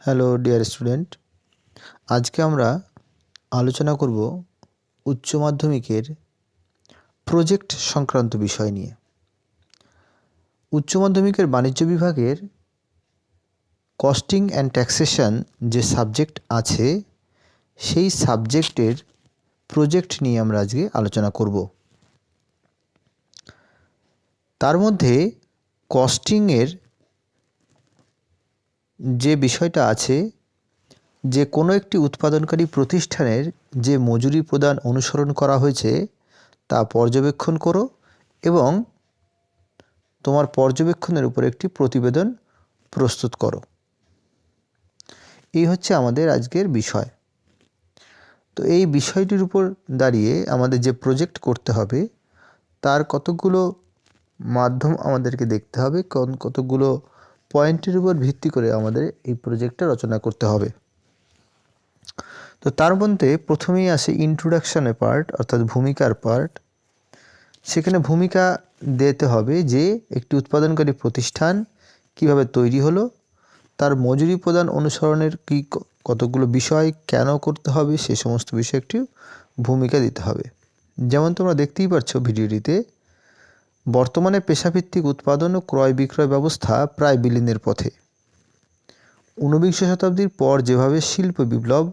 Hello dear student, আজকে আমরা আলোচনা করব উচ্চ মাধ্যমিকের প্রজেক্ট সংক্রান্ত বিষয় নিয়ে। উচ্চ মাধ্যমিকের বাণিজ্য বিভাগের কস্টিং অ্যান্ড ট্যাক্সেশন যে সাবজেক্ট আছে সেই সাবজেক্টের প্রজেক্ট নিয়ে আমরা আজকে আলোচনা করব। তার মধ্যে কস্টিংয়ের যে বিষয়টা আছে, যে কোনো একটি উৎপাদনকারী প্রতিষ্ঠানের যে মজুরি প্রদান অনুসরণ করা হয়েছে তা পর্যবেক্ষণ করো এবং তোমার পর্যবেক্ষণের উপর একটি প্রতিবেদন প্রস্তুত করো। এই হচ্ছে আমাদের আজকের বিষয়। তো এই বিষয়টির উপর দাঁড়িয়ে আমাদের যে প্রজেক্ট করতে হবে তার কতগুলো মাধ্যম আমাদেরকে দেখতে হবে, কতগুলো পয়েন্টের উপর ভিত্তি করে আমাদের এই প্রজেক্টটা রচনা করতে হবে। তো তার মধ্যে প্রথমেই আসে ইন্ট্রোডাকশনের পার্ট, অর্থাৎ ভূমিকার পার্ট। সেখানে ভূমিকা দিতে হবে যে একটি উৎপাদনকারী প্রতিষ্ঠান কিভাবে তৈরি হলো, তার মজুরি প্রদান অনুসরণের কতগুলো বিষয় কেন করতে হবে সে সমস্ত বিষয়ে একটি ভূমিকা দিতে হবে। যেমন তোমরা দেখতেই পাচ্ছ ভিডিওটিতে, বর্তমানে পেশাভিত্তিক উৎপাদন ও ক্রয় বিক্রয় ব্যবস্থা প্রায় বিলীনের পথে। ঊনবিংশ শতাব্দীর পর যেভাবে শিল্প বিপ্লব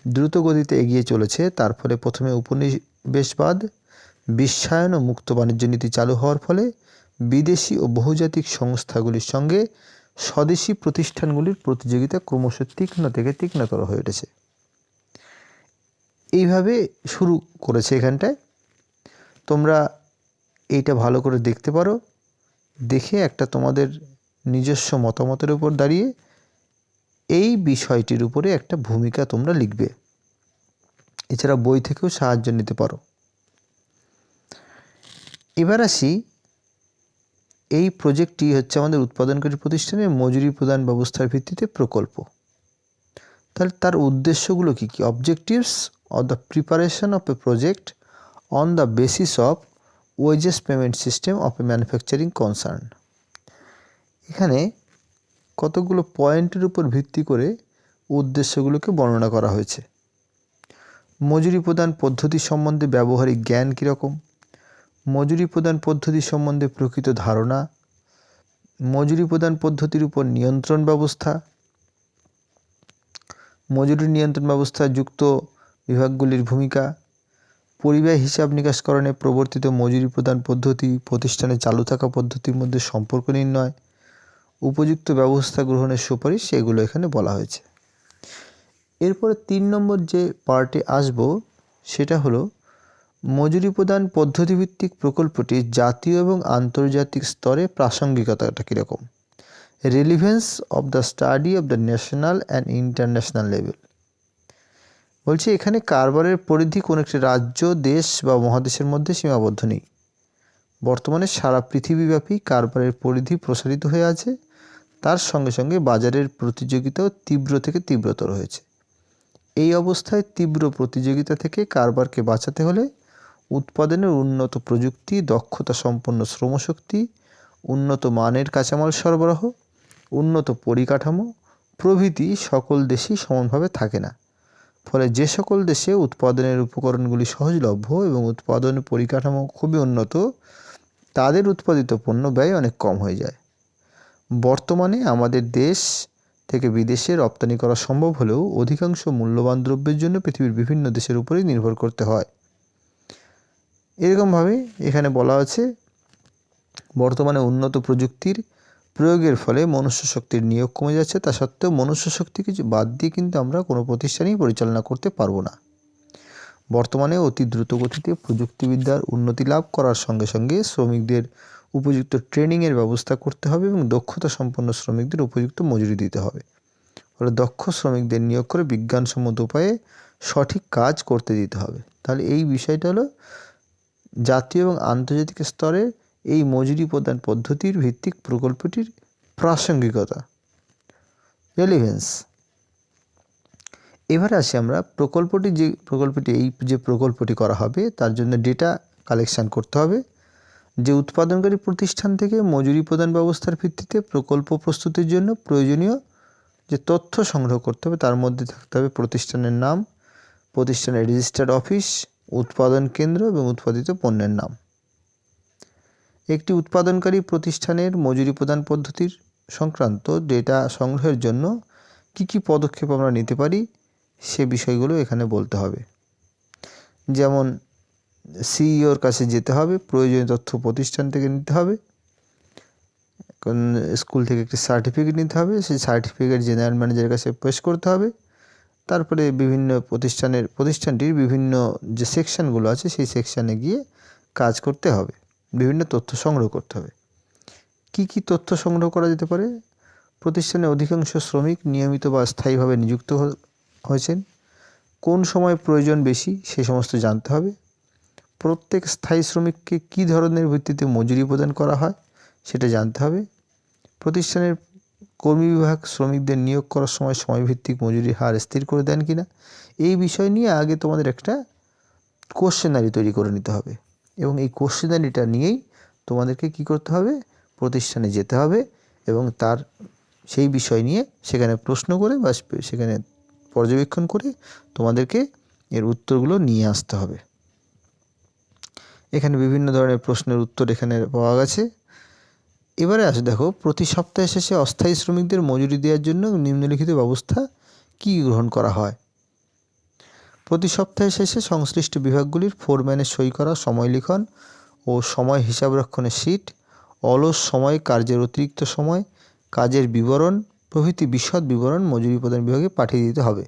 দ্রুত গতিতে এগিয়ে চলেছে, তার ফলে প্রথমে উপনিবেশবাদ, বিশ্বায়ন ও মুক্ত বাণিজ্য নীতি চালু হওয়ার ফলে বিদেশি ও বহুজাতিক সংস্থাগুলির সঙ্গে স্বদেশি প্রতিষ্ঠানগুলির প্রতিযোগিতা ক্রমশ তীক্ষ্ণ থেকে তীক্ষ্ণতর হয়ে উঠেছে। এইভাবে শুরু করেছে এখানটায়। তোমরা এইটা ভালো করে দেখতে পারো, দেখে একটা তোমাদের নিজস্ব মতামতের উপর দাঁড়িয়ে এই বিষয়টির উপরে একটা ভূমিকা তোমরা লিখবে। এছাড়া বই থেকেও সাহায্য নিতে পারো। এবার আসি, এই প্রজেক্টটি হচ্ছে আমাদের উৎপাদনকারী প্রতিষ্ঠানের মজুরি প্রদান ব্যবস্থার ভিত্তিতে প্রকল্প। তাহলে তার উদ্দেশ্যগুলো কী কী? Objectives of the preparation of a project on the basis of wages payment system of a manufacturing concern. এখানে কতগুলো পয়েন্টের উপর ভিত্তি করে উদ্দেশ্যগুলোকে বর্ণনা করা হয়েছে। মজুরি প্রদান পদ্ধতি সম্বন্ধে ব্যবহারিক জ্ঞান কীরকম, মজুরি প্রদান পদ্ধতি সম্বন্ধে প্রকৃত ধারণা, মজুরি প্রদান পদ্ধতির উপর নিয়ন্ত্রণ ব্যবস্থা, মজুরি নিয়ন্ত্রণ ব্যবস্থা যুক্ত বিভাগগুলির ভূমিকা, পরিব্যয় হিসাব নিকাশকরণে প্রবর্তিত মজুরি প্রদান পদ্ধতি প্রতিষ্ঠানে চালু থাকা পদ্ধতির মধ্যে সম্পর্ক নির্ণয়, উপযুক্ত ব্যবস্থা গ্রহণের সুপারিশ, এগুলো এখানে বলা হয়েছে। এরপরে 3 নম্বর যে পার্টে আসব সেটা হলো মজুরি প্রদান পদ্ধতিভিত্তিক প্রকল্পটি জাতীয় এবং আন্তর্জাতিক স্তরে প্রাসঙ্গিকতাটা কীরকম, relevance of the study of the national and international level. বলছি এখানে কারবারের পরিধি কোনো একটি রাজ্য, দেশ বা মহাদেশের মধ্যে সীমাবদ্ধ নেই। বর্তমানে সারা পৃথিবীব্যাপী কারবারের পরিধি প্রসারিত হয়ে আছে, তার সঙ্গে সঙ্গে বাজারের প্রতিযোগিতাও তীব্র থেকে তীব্রতর হয়েছে। এই অবস্থায় তীব্র প্রতিযোগিতা থেকে কারবারকে বাঁচাতে হলে উৎপাদনের উন্নত প্রযুক্তি, দক্ষতা সম্পন্ন শ্রমশক্তি, উন্নত মানের কাঁচামাল সরবরাহ, উন্নত পরিকাঠামো প্রভৃতি সকল দেশেই সমানভাবে থাকে না। ফলে যে সকল দেশে উৎপাদনের উপকরণগুলি সহজলভ্য এবং উৎপাদন পরিকাঠামো খুবই উন্নত, তাদের উৎপাদিত পণ্য ব্যয় অনেক কম হয়ে যায়। বর্তমানে আমাদের দেশ থেকে বিদেশে রপ্তানি করা সম্ভব হলেও অধিকাংশ মূল্যবান দ্রব্যের জন্য পৃথিবীর বিভিন্ন দেশের উপরেই নির্ভর করতে হয়। এরকমভাবে এখানে বলা আছে, বর্তমানে উন্নত প্রযুক্তির প্রয়োগের ফলে মনুষ্য শক্তির নিয়োগ কমে যাচ্ছে। তা সত্ত্বেও মনুষ্য শক্তিকে বাদ দিয়ে কিন্তু আমরা কোনো প্রতিষ্ঠানই পরিচালনা করতে পারবো না। বর্তমানে অতি দ্রুত গতিতে প্রযুক্তিবিদ্যার উন্নতি লাভ করার সঙ্গে সঙ্গে শ্রমিকদের উপযুক্ত ট্রেনিংয়ের ব্যবস্থা করতে হবে এবং দক্ষতা সম্পন্ন শ্রমিকদের উপযুক্ত মজুরি দিতে হবে। ফলে দক্ষ শ্রমিকদের নিয়োগ করে বিজ্ঞানসম্মত উপায়ে সঠিক কাজ করতে দিতে হবে। তাহলে এই বিষয়টা হলো জাতীয় এবং আন্তর্জাতিক স্তরে এই মজুরি প্রদান পদ্ধতির ভিত্তিক প্রকল্পটির প্রাসঙ্গিকতা, রেলিভেন্স। এবারে আসি আমরা এই যে প্রকল্পটি করা হবে তার জন্য ডেটা কালেকশান করতে হবে। যে উৎপাদনকারী প্রতিষ্ঠান থেকে মজুরি প্রদান ব্যবস্থার ভিত্তিতে প্রকল্প প্রস্তুতির জন্য প্রয়োজনীয় যে তথ্য সংগ্রহ করতে হবে তার মধ্যে থাকতে হবে প্রতিষ্ঠানের নাম, প্রতিষ্ঠানের রেজিস্টার্ড অফিস, উৎপাদন কেন্দ্র এবং উৎপাদিত পণ্যের নাম। একটি উৎপাদনকারী প্রতিষ্ঠানের মজুরি প্রদান পদ্ধতির সংক্রান্ত ডেটা সংগ্রহের জন্য কী কী পদক্ষেপ আমরা নিতে পারি সে বিষয়গুলো এখানে বলতে হবে। যেমন সিইওর কাছে যেতে হবে, প্রয়োজনীয় তথ্য প্রতিষ্ঠান থেকে নিতে হবে, স্কুল থেকে একটি সার্টিফিকেট নিতে হবে, সেই সার্টিফিকেট জেনারেল ম্যানেজারের কাছে পেশ করতে হবে। তারপরে বিভিন্ন প্রতিষ্ঠানটির বিভিন্ন যে সেকশানগুলো আছে সেই সেকশানে গিয়ে কাজ করতে হবে, বিভিন্ন তথ্য সংগ্রহ করতে হবে। কি কি তথ্য সংগ্রহ করা যেতে পারে? প্রতিষ্ঠানে অধিকাংশ শ্রমিক নিয়মিত বা স্থায়ীভাবে নিযুক্ত হয়েছেন, কোন সময় প্রয়োজন বেশি সে সমস্ত জানতে হবে। প্রত্যেক স্থায়ী শ্রমিককে কী ধরনের ভিত্তিতে মজুরি প্রদান করা হয় সেটা জানতে হবে। প্রতিষ্ঠানের কর্মী বিভাগ শ্রমিকদের নিয়োগ করার সময় সময়ভিত্তিক মজুরির হার স্থির করে দেন কিনা, এই বিষয় নিয়ে আগে তোমাদের একটা কোশ্চেনারি তৈরি করে নিতে হবে এবং এই কোশ্চেনারিটা নিয়েই তোমাদেরকে কি করতে হবে, প্রতিষ্ঠানে যেতে হবে এবং তার সেই বিষয় নিয়ে সেখানে প্রশ্ন করে বা সেখানে পর্যবেক্ষণ করে তোমাদেরকে এর উত্তরগুলো নিয়ে আসতে হবে। এখানে বিভিন্ন ধরনের প্রশ্নের উত্তর এখানে পাওয়া গেছে। এবারে আসে দেখো, প্রতি সপ্তাহে শেষে অস্থায়ী শ্রমিকদের মজুরি দেওয়ার জন্য নিম্নলিখিত ব্যবস্থা কী গ্রহণ করা হয়। প্রতি সপ্তাহে শেষে সংশ্লিষ্ট বিভাগগুলির ফোরম্যানের সই করা সময় লিখন ও সময় হিসাবরক্ষণের শীট, অলস সময়, কার্যের অতিরিক্ত সময়, কাজের বিবরণ প্রভৃতি বিশদ বিবরণ মজুরি প্রদান বিভাগে পাঠিয়ে দিতে হবে।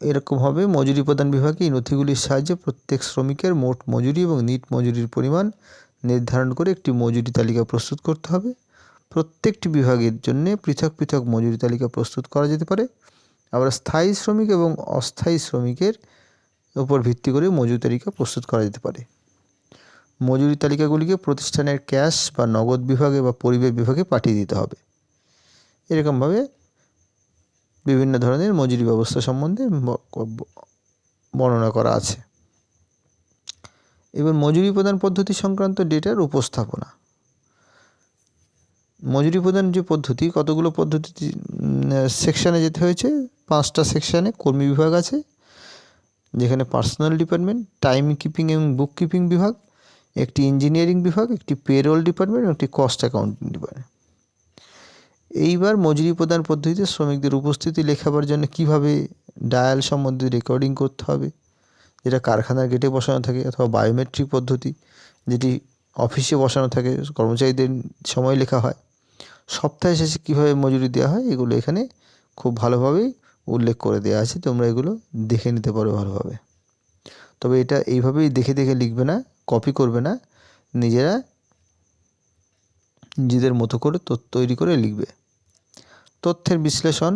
এরকমভাবে মজুরি প্রদান বিভাগে এই নথিগুলির সাহায্যে প্রত্যেক শ্রমিকের মোট মজুরি এবং নিট মজুরির পরিমাণ নির্ধারণ করে একটি মজুরি তালিকা প্রস্তুত করতে হবে। প্রত্যেকটি বিভাগের জন্য পৃথক পৃথক মজুরি তালিকা প্রস্তুত করা যেতে পারে। আবার স্থায়ী শ্রমিক এবং অস্থায়ী শ্রমিকের উপর ভিত্তি করে মজুরি তালিকা প্রস্তুত করা যেতে পারে। মজুরি তালিকাগুলিকে প্রতিষ্ঠানের ক্যাশ বা নগদ বিভাগে বা পরিবেশ বিভাগে পাঠিয়ে দিতে হবে। এরকমভাবে বিভিন্ন ধরনের মজুরি ব্যবস্থা সম্বন্ধে বর্ণনা করা আছে। এবার মজুরি প্রদান পদ্ধতি সংক্রান্ত ডেটার উপস্থাপনা। মজুরি প্রদান যে পদ্ধতি, কতগুলো পদ্ধতি সেকশানে যেতে হয়েছে, 5টা সেকশানে কর্মী বিভাগ আছে, যেখানে পার্সোনাল ডিপার্টমেন্ট, টাইম কিপিং এবং বুক কিপিং বিভাগ, একটি ইঞ্জিনিয়ারিং বিভাগ, একটি পেরোল ডিপার্টমেন্ট এবং একটি কস্ট অ্যাকাউন্টিং ডিপার্টমেন্ট। এইবার মজুরি প্রদান পদ্ধতিতে শ্রমিকদের উপস্থিতি লেখাবার জন্য কিভাবে ডায়াল সম্বন্ধে রেকর্ডিং করতে হবে, যেটা কারখানার গেটে বসানো থাকে, অথবা বায়োমেট্রিক পদ্ধতি যেটি অফিসে বসানো থাকে, কর্মচারীদের সময় লেখা হয়, সপ্তাহে শেষে কীভাবে মজুরি দেওয়া হয়, এগুলো এখানে খুব ভালোভাবেই উল্লেখ করে দেওয়া আছে। তোমরা এগুলো দেখে নিতে পারো ভালোভাবে। তবে এটা এইভাবেই দেখে দেখে লিখবে না, কপি করবে না, নিজেরা নিজেদের মতো করে তৈরি করে লিখবে। তথ্যের বিশ্লেষণ।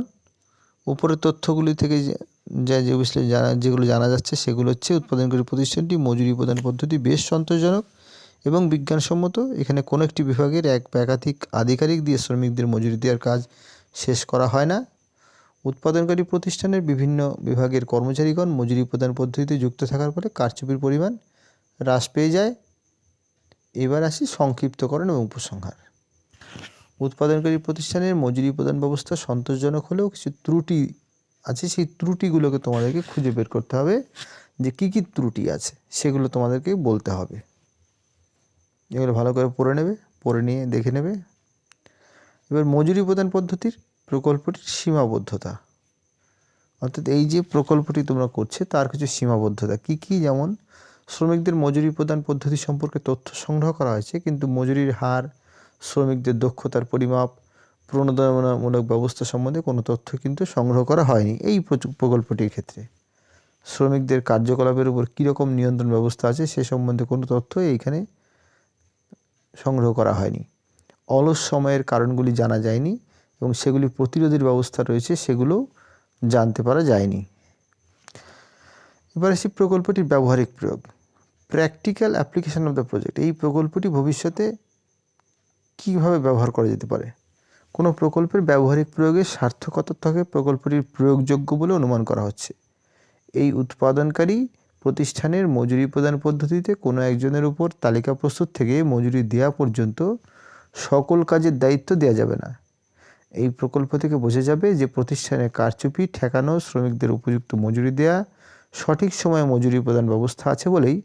উপরের তথ্যগুলি থেকে যেগুলো জানা যাচ্ছে সেগুলো হচ্ছে, উৎপাদনকারী প্রতিষ্ঠানটি মজুরি প্রদান পদ্ধতি বেশ সন্তোষজনক এবং বিজ্ঞানসম্মত। এখানে কোনো একটি বিভাগের এক বা একাধিক আধিকারিক দিয়ে শ্রমিকদের মজুরি দেওয়ার কাজ শেষ করা হয় না। উৎপাদনকারী প্রতিষ্ঠানের বিভিন্ন বিভাগের কর্মচারীগণ মজুরি প্রদান পদ্ধতিতে যুক্ত থাকার ফলে কারচুপির পরিমাণ হ্রাস পেয়ে যায়। এবার আসি সংক্ষিপ্তকরণ এবং উপসংহার। উৎপাদনকারী প্রতিষ্ঠানের মজুরি প্রদান ব্যবস্থা সন্তোষজনক হলেও কিছু ত্রুটি আছে, সেই ত্রুটিগুলোকে তোমাদেরকে খুঁজে বের করতে হবে, যে কী কী ত্রুটি আছে সেগুলো তোমাদেরকে বলতে হবে। এগুলো ভালো করে পড়ে নিয়ে দেখে নেবে। এবার মজুরি প্রদান পদ্ধতির প্রকল্পটির সীমাবদ্ধতা, অর্থাৎ এই যে প্রকল্পটি তোমরা করছে তার কিছু সীমাবদ্ধতা কী কী, যেমন শ্রমিকদের মজুরি প্রদান পদ্ধতি সম্পর্কে তথ্য সংগ্রহ করা হয়েছে, কিন্তু মজুরির হার, শ্রমিকদের দক্ষতার পরিমাপ, প্রণোদনামূলক ব্যবস্থা সম্বন্ধে কোনো তথ্য কিন্তু সংগ্রহ করা হয়নি। এই প্রকল্পটির ক্ষেত্রে শ্রমিকদের কার্যকলাপের উপর কীরকম নিয়ন্ত্রণ ব্যবস্থা আছে সে সম্বন্ধে কোনো তথ্য এইখানে সংগ্রহ করা হয়নি। অলস সময়ের কারণগুলি জানা যায়নি এবং সেগুলি প্রতিরোধের ব্যবস্থা রয়েছে সেগুলোও জানতে পারা যায়নি। এবার আসি প্রকল্পটির ব্যবহারিক প্রয়োগ, practical application of the project. এই প্রকল্পটি ভবিষ্যতে কীভাবে ব্যবহার করা যেতে পারে। কোনো প্রকল্পের ব্যবহারিক প্রয়োগের সার্থকতা থেকে প্রকল্পটির প্রয়োগযোগ্য বলে অনুমান করা হচ্ছে। এই উৎপাদনকারী প্রতিষ্ঠানের মজুরি প্রদান পদ্ধতিতে কোনো একজনের উপর তালিকা প্রস্তুত থেকে মজুরি দেওয়া পর্যন্ত সকল কাজের দায়িত্ব দেওয়া যাবে না। এই প্রকল্প থেকে বোঝা যাবে যে প্রতিষ্ঠানের কারচুপি ঠেকানো, শ্রমিকদের উপযুক্ত মজুরি দেয়া, সঠিক সময়ে মজুরি প্রদান ব্যবস্থা আছে বলেই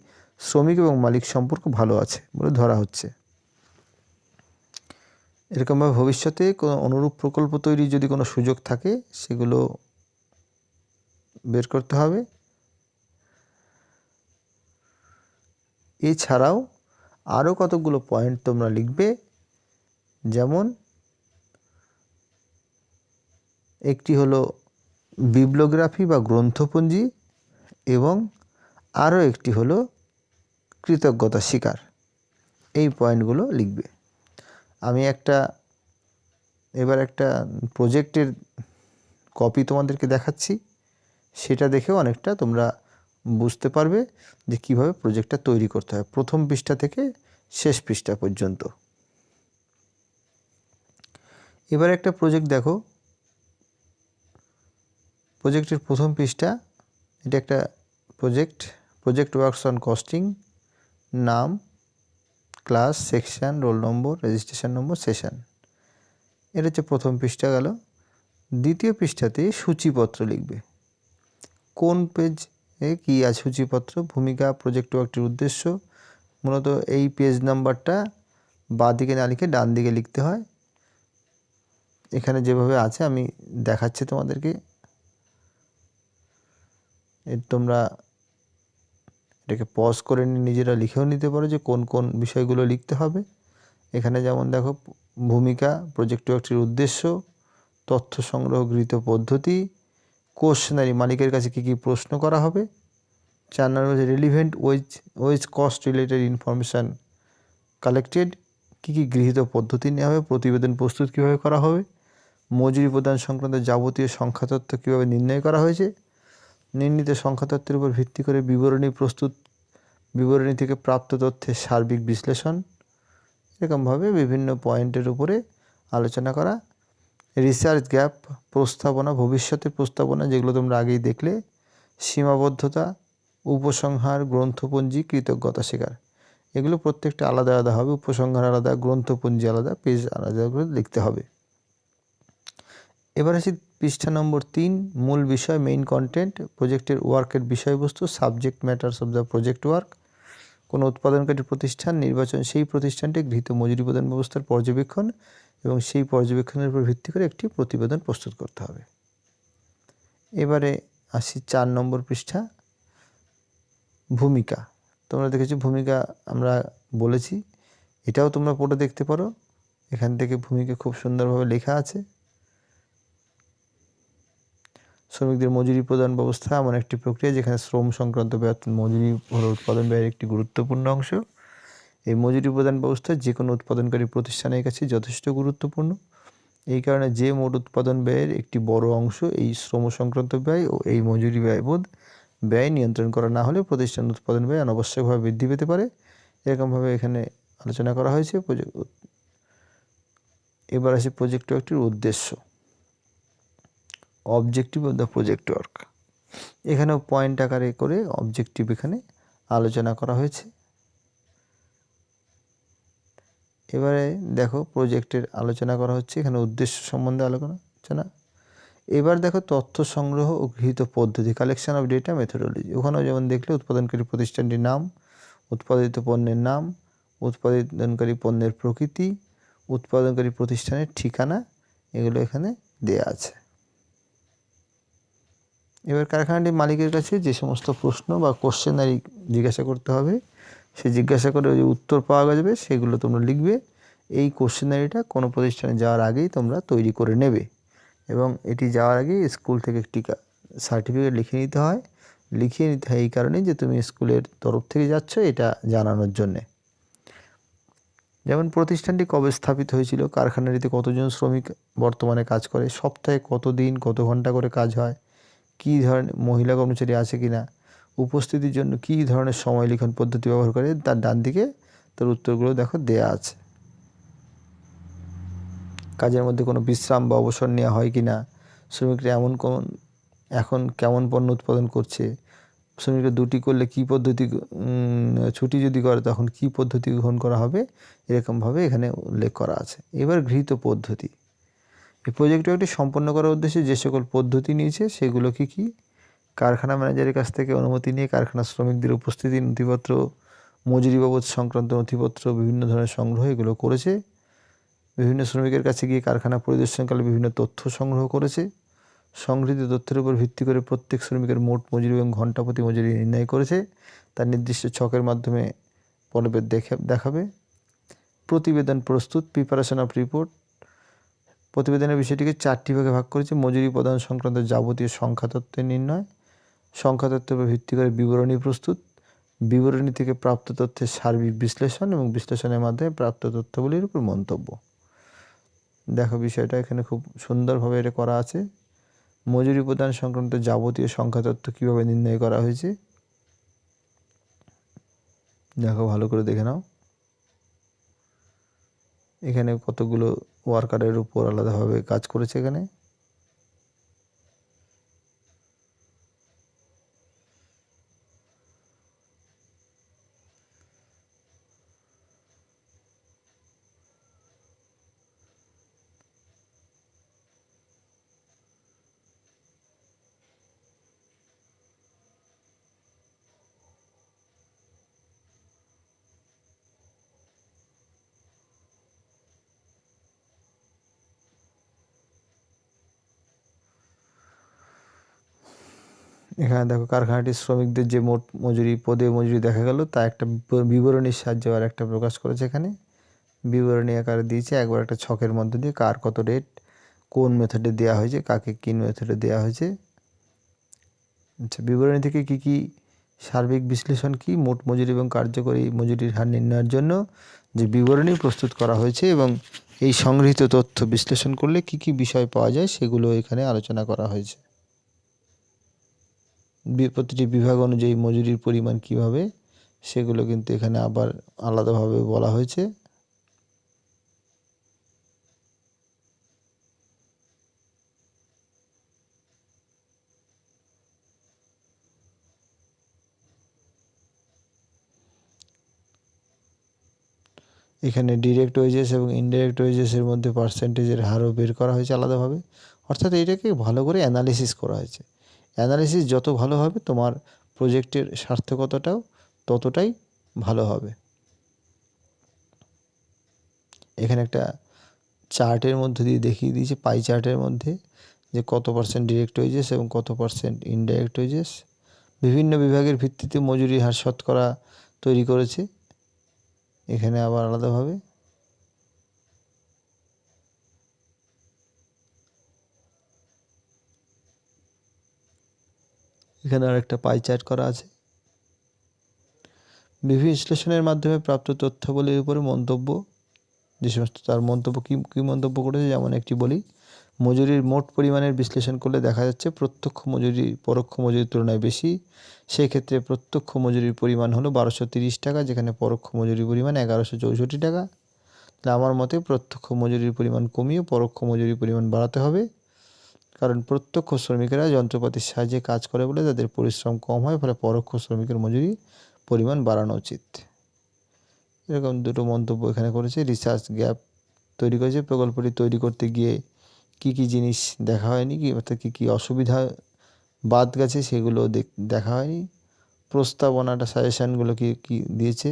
শ্রমিক এবং মালিক সম্পর্ক ভালো আছে বলে ধরা হচ্ছে। এরকমভাবে ভবিষ্যতে কোনো অনুরূপ প্রকল্প তৈরির যদি কোনো সুযোগ থাকে সেগুলো বের করতে হবে। এছাড়াও আরও কতগুলো পয়েন্ট তোমরা লিখবে, যেমন একটি হলো বিবলিওগ্রাফি বা গ্রন্থপঞ্জি এবং আরও একটি হলো কৃতজ্ঞতা স্বীকার। এই পয়েন্টগুলো লিখবে। আমি এবার একটা প্রজেক্টের কপি তোমাদেরকে দেখাচ্ছি, সেটা দেখেও অনেকটা তোমরা বুঝতে পারবে যে কিভাবে প্রজেক্টটা তৈরি করতে হয় প্রথম পৃষ্ঠা থেকে শেষ পৃষ্ঠা পর্যন্ত। এবার একটা প্রজেক্ট দেখো, প্রজেক্টের প্রথম পৃষ্ঠা, এটা একটা প্রজেক্ট ওয়ার্কস অন কস্টিং, নাম, class, section, roll number, registration number, session. এটা হচ্ছে প্রথম পৃষ্ঠা গেল। দ্বিতীয় পৃষ্ঠাতে সূচিপত্র লিখবে। কোন পেজে কী আছে সূচিপত্র, ভূমিকা, প্রজেক্ট ওয়ার্কটির উদ্দেশ্য। মূলত এই পেজ নাম্বারটা বাঁ দিকে না লিখে ডান দিকে লিখতে হয়। এখানে যেভাবে আছে আমি দেখাচ্ছি তোমাদেরকে, তোমরা এটাকে পজ করে নিয়ে নিজেরা লিখেও নিতে পারো যে কোন কোন বিষয়গুলো লিখতে হবে। এখানে যেমন দেখো, ভূমিকা, প্রজেক্ট ওয়ার্কটির উদ্দেশ্য, তথ্য সংগ্রহ গৃহীত পদ্ধতি, কোশ্চেনারি, মালিকের কাছে কী কী প্রশ্ন করা হবে। 4 নম্বর হচ্ছে relevant wage cost related information collected, কী কী গৃহীত পদ্ধতি নেওয়া হবে, প্রতিবেদন প্রস্তুত কীভাবে করা হবে, মজুরি প্রদান সংক্রান্ত যাবতীয় সংখ্যাতত্ত্ব কীভাবে নির্ণয় করা হয়েছে, নির্ণীত সংখ্যাতত্ত্বের উপর ভিত্তি করে বিবরণী থেকে প্রাপ্ত তথ্যের সার্বিক বিশ্লেষণ। এরকমভাবে বিভিন্ন পয়েন্টের উপরে আলোচনা করা। রিসার্চ গ্যাপ, প্রস্তাবনা, ভবিষ্যতের প্রস্তাবনা যেগুলো তোমরা আগেই দেখলে, সীমাবদ্ধতা, উপসংহার, গ্রন্থপঞ্জি, কৃতজ্ঞতা স্বীকার। এগুলো প্রত্যেকটা আলাদা আলাদা হবে, উপসংহার আলাদা, গ্রন্থপঞ্জি আলাদা, পেজ আলাদা করে লিখতে হবে। এবার আসি পৃষ্ঠা নম্বর 3, মূল বিষয়, মেইন কন্টেন্ট, প্রজেক্টের ওয়ার্কের বিষয়বস্তু, subject matters of the project work. কোনো উৎপাদনকারী প্রতিষ্ঠান নির্বাচন, সেই প্রতিষ্ঠানটি গৃহীত মজুরি প্রদান ব্যবস্থার পর্যবেক্ষণ এবং সেই পর্যবেক্ষণের উপর ভিত্তি করে একটি প্রতিবেদন প্রস্তুত করতে হবে। এবারে আসি 4 নম্বর পৃষ্ঠা, ভূমিকা। তোমরা দেখেছো ভূমিকা আমরা বলেছি, এটাও তোমরা পড়ে দেখতে পারো। এখান থেকে ভূমিকা খুব সুন্দরভাবে লেখা আছে। শ্রমিকদের মজুরি প্রদান ব্যবস্থা এমন একটি প্রক্রিয়া যেখানে শ্রম সংক্রান্ত ব্যয়, মজুরি হলো উৎপাদন ব্যয়ের একটি গুরুত্বপূর্ণ অংশ। এই মজুরি প্রদান ব্যবস্থা যে কোনো উৎপাদনকারী প্রতিষ্ঠানের কাছে যথেষ্ট গুরুত্বপূর্ণ। এই কারণে যে মোট উৎপাদন ব্যয়ের একটি বড় অংশ এই শ্রম সংক্রান্ত ব্যয় ও এই মজুরি ব্যয় নিয়ন্ত্রণ করা না হলে প্রতিষ্ঠান উৎপাদন ব্যয় অনাবশ্যকভাবে বৃদ্ধি পেতে পারে। এরকমভাবে এখানে আলোচনা করা হয়েছে। এবার আসে প্রজেক্ট ওয়ার্কটির উদ্দেশ্য, objective of the project work. এখানেও পয়েন্ট আকারে করে অবজেক্টিভ এখানে আলোচনা করা হয়েছে। এবারে দেখো প্রজেক্টের আলোচনা করা হচ্ছে, এখানে উদ্দেশ্য সম্বন্ধে আলোচনা। এবার দেখো তথ্য সংগ্রহ ও গৃহীত পদ্ধতি, কালেকশন অফ ডেটা, মেথোডোলজি। ওখানেও যেমন দেখলে উৎপাদনকারী প্রতিষ্ঠানটির নাম, উৎপাদিত পণ্যের নাম, উৎপাদনকারী পণ্যের প্রকৃতি, উৎপাদনকারী প্রতিষ্ঠানের ঠিকানা, এগুলো এখানে দেয়া আছে। এবার কারখানাটির মালিকের কাছে যে সমস্ত প্রশ্ন বা কোশ্চেনারি জিজ্ঞাসা করতে হবে, সে জিজ্ঞাসা করে যে উত্তর পাওয়া যাবে সেগুলো তোমরা লিখবে। এই কোশ্চেনারিটা কোনো প্রতিষ্ঠানে যাওয়ার আগেই তোমরা তৈরি করে নেবে এবং এটি যাওয়ার আগে স্কুল থেকে একটি সার্টিফিকেট লিখিয়ে নিতে হয় এই কারণেই যে তুমি স্কুলের তরফ থেকে যাচ্ছ এটা জানানোর জন্যে। যেমন প্রতিষ্ঠানটি কবে স্থাপিত হয়েছিল, কারখানাটিতে কতজন শ্রমিক বর্তমানে কাজ করে, সপ্তাহে কত দিন কত ঘন্টা করে কাজ হয়, কী ধরনের মহিলা কর্মচারী আছে কি না, উপস্থিতির জন্য কী ধরনের সময় লিখন পদ্ধতি ব্যবহার করে, তার ডান দিকে তার উত্তরগুলো দেখো দেয়া আছে। কাজের মধ্যে কোনো বিশ্রাম বা অবসর নেওয়া হয় কি না, শ্রমিকরা এখন কেমন পণ্য উৎপাদন করছে, শ্রমিকরা দুটি করলে কী পদ্ধতি, ছুটি যদি করে তখন কী পদ্ধতি গ্রহণ করা হবে, এরকমভাবে এখানে উল্লেখ করা আছে। এবার গৃহীত পদ্ধতি। এই প্রজেক্টটি সম্পন্ন করার উদ্দেশ্যে যে সকল পদ্ধতি নিয়েছে সেগুলো কী কী? কারখানা ম্যানেজারের কাছ থেকে অনুমতি নিয়ে কারখানার শ্রমিকদের উপস্থিতি, নথিপত্র, মজুরি বাবদ সংক্রান্ত নথিপত্র, বিভিন্ন ধরনের সংগ্রহ এগুলো করেছে। বিভিন্ন শ্রমিকের কাছে গিয়ে কারখানা পরিদর্শনকালে বিভিন্ন তথ্য সংগ্রহ করেছে। সংগৃহীত তথ্যের উপর ভিত্তি করে প্রত্যেক শ্রমিকের মোট মজুরি এবং ঘণ্টা প্রতি মজুরি নির্ণয় করেছে। তার নির্দিষ্ট ছকের মাধ্যমে পরবেদ দেখাবে। প্রতিবেদন প্রস্তুত, প্রিপারেশন অফ রিপোর্ট। প্রতিবেদনের বিষয়টিকে 4টি ভাগে ভাগ করেছে। মজুরি প্রদান সংক্রান্ত যাবতীয় সংখ্যাতত্ত্বের নির্ণয়, সংখ্যাতত্ত্বের উপর ভিত্তি করে বিবরণী প্রস্তুত, বিবরণী থেকে প্রাপ্ত তথ্যের সার্বিক বিশ্লেষণ এবং বিশ্লেষণের মাধ্যমে প্রাপ্ত তথ্যগুলির উপর মন্তব্য। দেখো বিষয়টা এখানে খুব সুন্দরভাবে এটা করা আছে। মজুরি প্রদান সংক্রান্ত যাবতীয় সংখ্যাতত্ত্ব কীভাবে নির্ণয় করা হয়েছে দেখো, ভালো করে দেখে নাও। এখানে কতগুলো ওয়ার্কারের উপর আলাদাভাবে কাজ করেছে এখানে। এখানে দেখো কারখানাটির শ্রমিকদের যে মোট মজুরি, পদে মজুরি দেখা গেল, তা একটা বিবরণীর সাহায্যে আর একটা প্রকাশ করেছে। এখানে বিবরণী আকারে দিয়েছে একবার একটা ছকের মধ্যে দিয়ে কার কত রেট, কোন মেথডে দেওয়া হয়েছে, কাকে কোন মেথডে দেওয়া হয়েছে। আচ্ছা, বিবরণী থেকে কি কি সার্বিক বিশ্লেষণ কি, মোট মজুরি এবং কার্যকরী মজুরির হার নির্ণয়ের জন্য যে বিবরণী প্রস্তুত করা হয়েছে এবং এই সংগৃহীত তথ্য বিশ্লেষণ করলে কি কি বিষয় পাওয়া যায় সেগুলো এখানে আলোচনা করা হয়েছে। প্রতিটি বিভাগ অনুযায়ী মজুরির পরিমাণ কিভাবে, সেগুলো কিন্তু এখানে আবার আলাদাভাবে বলা হয়েছে। এখানে ডিরেক্ট ওয়েজেস এবং ইনডাইরেক্ট ওয়েজেসের মধ্যে পার্সেন্টেজের হারও বের করা হয়েছে আলাদাভাবে। অর্থাৎ এটাকে ভালো করে অ্যানালিসিস করা হয়েছে। অ্যানালিসিস যত ভালো হবে তোমার প্রজেক্টের সার্থকতাটাও ততটাই ভালো হবে। এখানে একটা চার্টের মধ্যে দিয়ে দেখিয়ে দিয়েছে, পাই চার্টের মধ্যে, যে কত পার্সেন্ট ডিরেক্ট ওয়েজেস এবং কত পার্সেন্ট ইনডাইরেক্ট ওয়েজেস। বিভিন্ন বিভাগের ভিত্তিতে মজুরি হার শতকরা তৈরি করেছে এখানে আবার আলাদাভাবে। এখানে আর একটা পাই চার্ট করা আছে। বিভিন্ন বিশ্লেষণের মাধ্যমে প্রাপ্ত তথ্যাবলীর উপরে মন্তব্য, যে সমস্ত তার মন্তব্য কী মন্তব্য করেছে, যেমন একটি বলি, মজুরির মোট পরিমাণের বিশ্লেষণ করলে দেখা যাচ্ছে প্রত্যক্ষ মজুরি পরোক্ষ মজুরির তুলনায় বেশি। সেই ক্ষেত্রে প্রত্যক্ষ মজুরির পরিমাণ হলো 1230 টাকা, যেখানে পরোক্ষ মজুরির পরিমাণ 1164 টাকা। তাহলে আমার মতে প্রত্যক্ষ মজুরির পরিমাণ কমিয়ে পরোক্ষ মজুরির পরিমাণ বাড়াতে হবে, কারণ প্রত্যক্ষ শ্রমিকেরা যন্ত্রপাতির সাহায্যে কাজ করে বলে তাদের পরিশ্রম কম হয়, ফলে পরোক্ষ শ্রমিকের মজুরি পরিমাণ বাড়ানো উচিত। এরকম দুটো মন্তব্য এখানে করেছে। রিসার্চ গ্যাপ তৈরি করেছে। প্রকল্পটি তৈরি করতে গিয়ে কি কি জিনিস দেখা হয়নি, কি অর্থাৎ কী কী অসুবিধা বাদ গেছে সেগুলো দেখা হয়নি। প্রস্তাবনাটা সাজেশানগুলো কি দিয়েছে,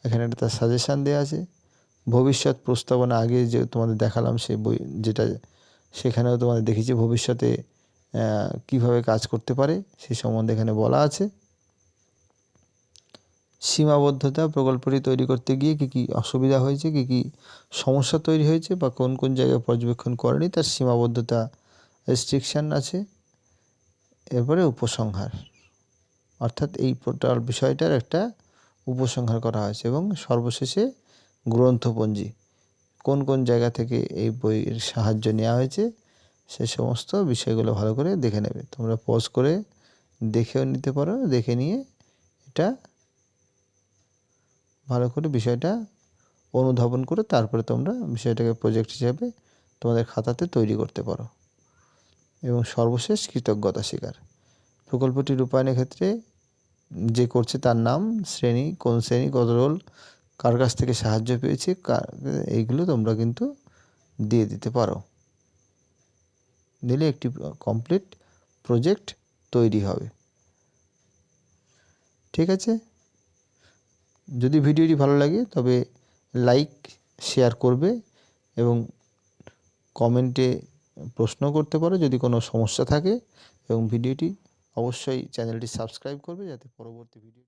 এখানে একটা তার সাজেশান দেওয়া আছে। ভবিষ্যৎ প্রস্তাবনা আগে যে তোমাদের দেখালাম সে বই যেটা, সেখানেও তোমাদের দেখিয়েছি ভবিষ্যতে কিভাবে কাজ করতে পারে সেই সম্বন্ধে এখানে বলা আছে। সীমাবদ্ধতা, প্রকল্পটি তৈরি করতে গিয়ে কী কী অসুবিধা হয়েছে, কী কী সমস্যা তৈরি হয়েছে বা কোন কোন জায়গায় পর্যবেক্ষণ করেনি তার সীমাবদ্ধতা, রেস্ট্রিকশান আছে। এরপরে উপসংহার, অর্থাৎ এই টোটাল বিষয়টার একটা উপসংহার করা হয়েছে। এবং সর্বশেষে গ্রন্থপঞ্জি, কোন কোন জায়গা থেকে এই বইয়ের সাহায্য নেওয়া হয়েছে সে সমস্ত বিষয়গুলো ভালো করে দেখে নেবে। তোমরা পজ করে দেখেও নিতে পারো, দেখে নিয়ে এটা ভালো করে বিষয়টা অনুধাবন করে তারপরে তোমরা বিষয়টাকে প্রজেক্ট হিসাবে তোমাদের খাতাতে তৈরি করতে পারো। এবং সর্বশেষ কৃতজ্ঞতা স্বীকার, প্রকল্পটি রূপায়ণের ক্ষেত্রে যে করছে তার নাম, শ্রেণী, কোন শ্রেণী, কত রোল, কার কাছ থেকে সাহায্য পেয়েছে, এইগুলো তোমরা কিন্তু দিয়ে দিতে পারো। দিলে একটি কমপ্লিট প্রজেক্ট তৈরি হবে। ঠিক আছে, যদি ভিডিওটি ভালো লাগে তবে লাইক শেয়ার করবে এবং কমেন্টে প্রশ্ন করতে পারো যদি কোনো সমস্যা থাকে, এবং ভিডিওটি অবশ্যই চ্যানেলটি সাবস্ক্রাইব করবে যাতে পরবর্তী ভিডিও